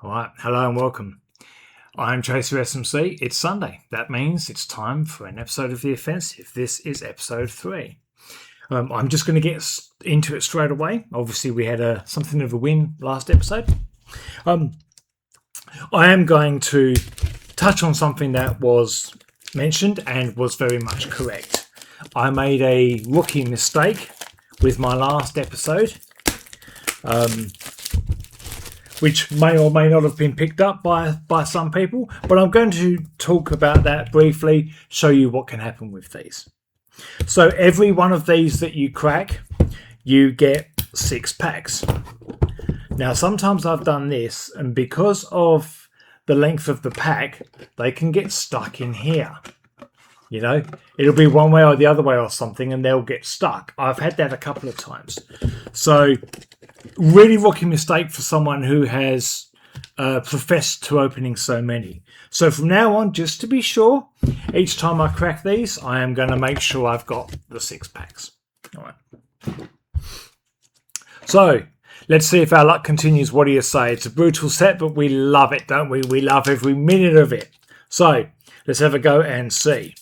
All right, hello and welcome. I'm Chaser SMC. It's Sunday. That means it's time for an episode of The Offensive. This is episode 3. I'm just going to get into it straight away. Obviously, we had something of a win last episode. I am going to touch on something that was mentioned and was very much correct. I made a rookie mistake with my last episode, which may or may not have been picked up by some people, but I'm going to talk about that briefly, show you what can happen with these. So every one of these that you crack, you get 6 packs. Now, sometimes I've done this, and because of the length of the pack, they can get stuck in here. You know, it'll be one way or the other way or something, and they'll get stuck. I've had that a couple of times. So, really rookie mistake for someone who has professed to opening so many. So from now on, just to be sure, each time I crack these, I am going to make sure I've got the 6 packs. All right. So, let's see if our luck continues. What do you say? It's a brutal set, but we love it, don't we? We love every minute of it. So, let's have a go and see.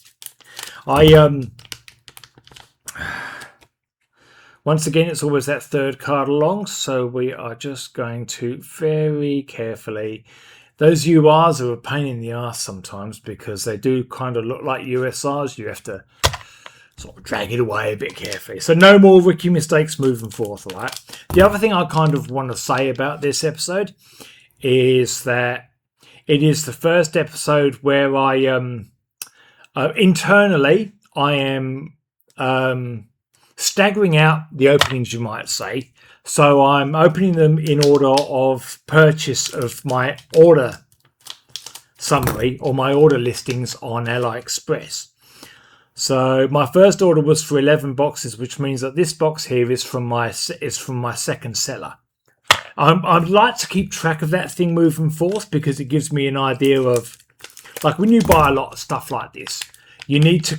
Once again, it's always that third card along, so we are just going to very carefully. Those URs are a pain in the ass sometimes because they do kind of look like USRs. You have to sort of drag it away a bit carefully. So no more rookie mistakes moving forth, all right? The other thing I kind of want to say about this episode is that it is the first episode where I internally I am staggering out the openings, you might say. So I'm opening them in order of purchase of my order summary or my order listings on AliExpress. So my first order was for 11 boxes, which means that this box here is from my second seller. I'd like to keep track of that thing moving forth because it gives me an idea of, like, when you buy a lot of stuff like this, you need to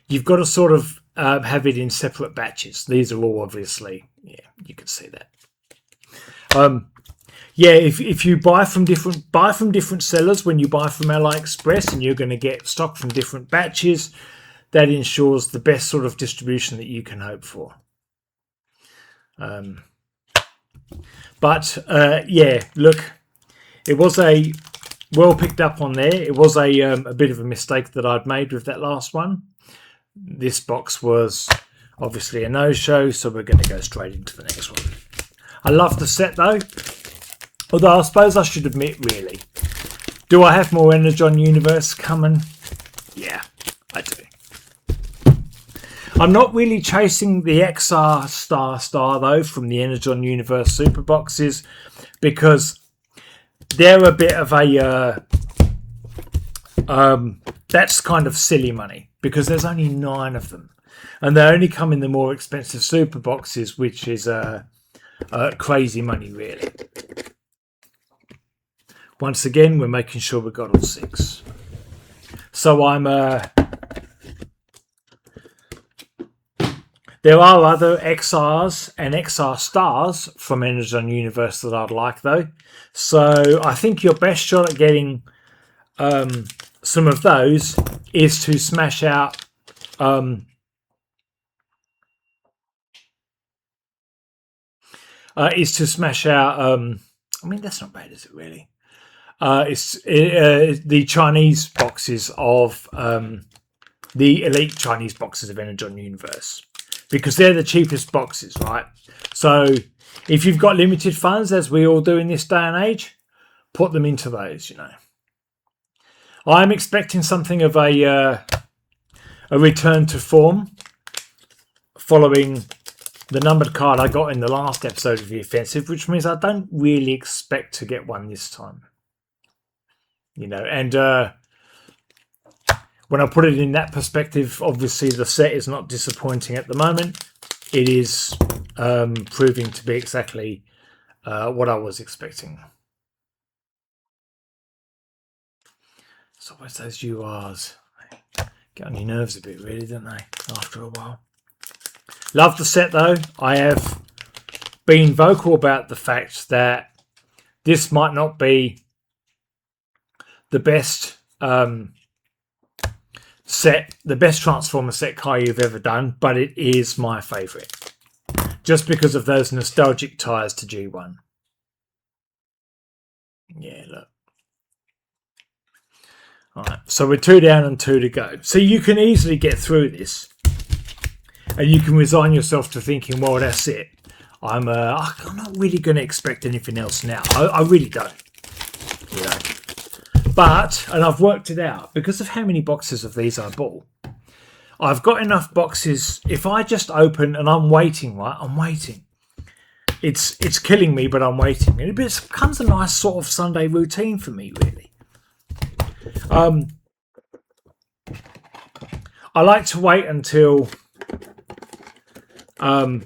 you've got to sort of have it in separate batches. These are all obviously, yeah, you can see that. Yeah, if you buy from different sellers when you buy from AliExpress, and you're going to get stock from different batches, that ensures the best sort of distribution that you can hope for. Yeah, look, it was a well picked up on there. It was a bit of a mistake that I'd made with that last one. This box was obviously a no-show, so we're going to go straight into the next one. I love the set though, although I suppose I should admit, really, do I have more Energon Universe coming? Yeah, I do. I'm not really chasing the XR Star though from the Energon Universe Super Boxes because they're a bit of a that's kind of silly money because there's only 9 of them, and they only come in the more expensive super boxes, which is crazy money, really. Once again, we're making sure we've got all 6. So I'm there are other XRs and XR Stars from Energon Universe that I'd like though. So I think your best shot at getting some of those is to smash out I mean, that's not bad, is it really? It's the Chinese boxes of the elite Chinese boxes of Energon Universe, because they're the cheapest boxes, right? So if you've got limited funds, as we all do in this day and age, put them into those, you know. I'm expecting something of a return to form following the numbered card I got in the last episode of The Offensive, which means I don't really expect to get one this time. You know, and when I put it in that perspective, obviously the set is not disappointing at the moment. It is proving to be exactly what I was expecting. So what's those URs? Get on your nerves a bit, really, don't they? After a while. Love the set, though. I have been vocal about the fact that this might not be the best set, the best Transformer set Kayou you've ever done, but it is my favourite. Just because of those nostalgic ties to G1. Yeah, look. Alright, so we're 2 down and 2 to go. So you can easily get through this. And you can resign yourself to thinking, well, that's it. I'm not really going to expect anything else now. I really don't. You know. But, and I've worked it out, because of how many boxes of these I bought, I've got enough boxes. If I just open and I'm waiting, right? I'm waiting. It's killing me, but I'm waiting. And it becomes a nice sort of Sunday routine for me, really. I like to wait until 2,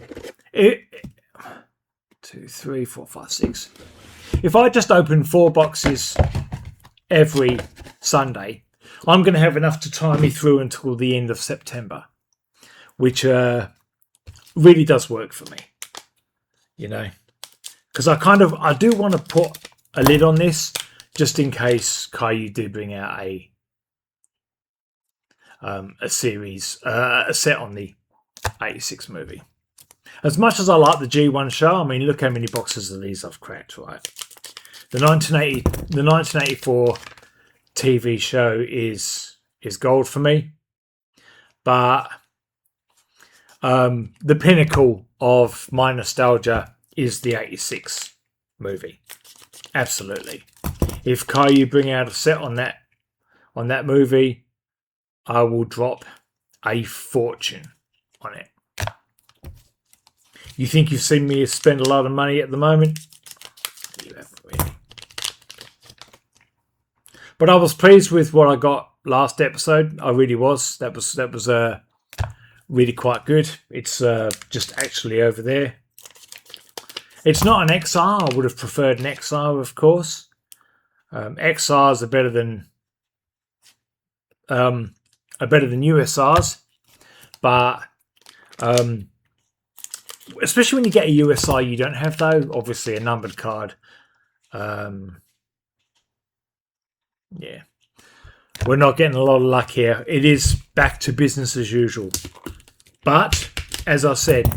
3, 4, 5, 6. If I just open 4 boxes every Sunday, I'm going to have enough to tie me through until the end of September, which really does work for me, you know, because I do want to put a lid on this just in case Kayou did bring out a series, a set on the 86 movie. As much as I like the G1 show, I mean, look how many boxes of these I've cracked, right? The 1984 TV show is gold for me, but the pinnacle of my nostalgia is the 86 movie. Absolutely. If Kayou bring out a set on that movie, I will drop a fortune on it. You think you've seen me spend a lot of money at the moment? You haven't really. But I was pleased with what I got last episode. I really was. That was really quite good. It's just actually over there. It's not an XR. I would have preferred an XR, of course. XRs are better than USRs, but especially when you get a USR you don't have, though, obviously a numbered card. Yeah, we're not getting a lot of luck here. It is back to business as usual. But as I said,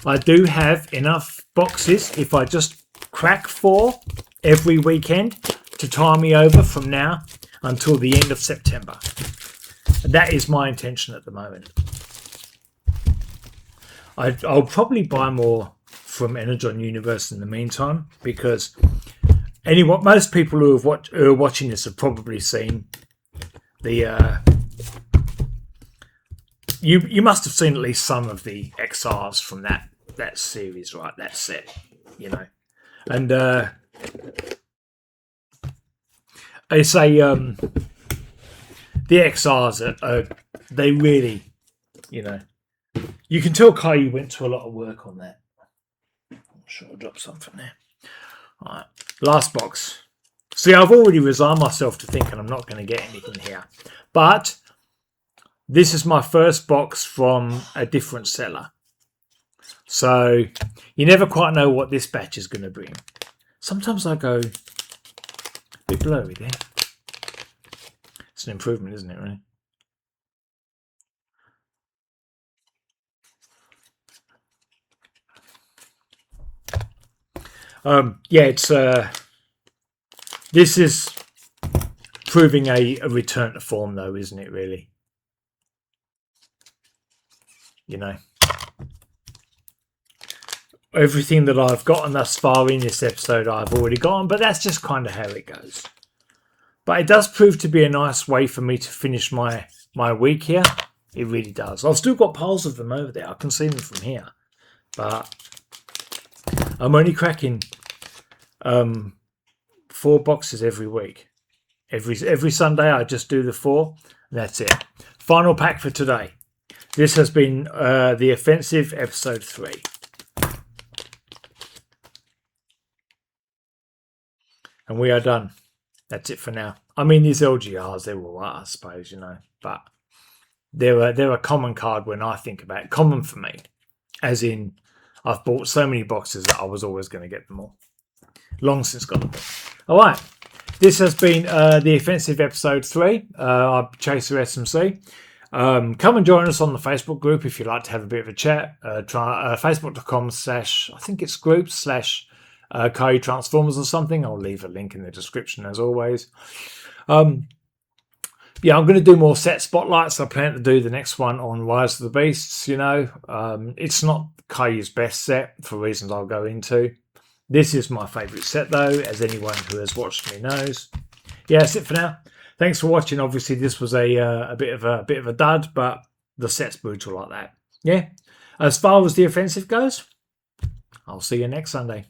I do have enough boxes if I just crack 4 every weekend to tie me over from now until the end of September. And that is my intention at the moment. I'll probably buy more from Energon Universe in the meantime, because most people who are watching this have probably seen the. You must have seen at least some of the XRs from that series, right? That set, you know, and I say the XRs are they really, you know, you can tell Kayou went to a lot of work on that. I'm sure I dropped something there. All right, last box. See, I've already resigned myself to thinking I'm not going to get anything here, but this is my first box from a different seller. So you never quite know what this batch is going to bring. Sometimes I go a bit blurry there. It's an improvement, isn't it, really? Yeah, it's this is proving a return to form, though, isn't it, really? You know, everything that I've gotten thus far in this episode I've already gotten, but that's just kind of how it goes. But it does prove to be a nice way for me to finish my week here. It really does. I've still got piles of them over there. I can see them from here, but I'm only cracking 4 boxes every week. Every Sunday I just do the 4, and that's it. Final pack for today. This has been The Offensive Episode 3. And we are done. That's it for now. I mean, these LGRs, they're all right, I suppose, you know. But they're a common card when I think about it. Common for me. As in, I've bought so many boxes that I was always going to get them all. Long since got them all. All right. This has been the Offensive Episode 3. I'm Chaser SMC. Come and join us on the Facebook group if you'd like to have a bit of a chat. Try facebook.com/ I think it's groups / Kayou Transformers or something. I'll leave a link in the description as always. Yeah, I'm going to do more set spotlights. I plan to do the next one on Rise of the Beasts. You know, it's not Kayou's best set for reasons I'll go into. This is my favourite set though, as anyone who has watched me knows. Yeah, that's it for now. Thanks for watching. Obviously, this was a bit of a dud, but the set's brutal like that. Yeah. As far as the offensive goes, I'll see you next Sunday.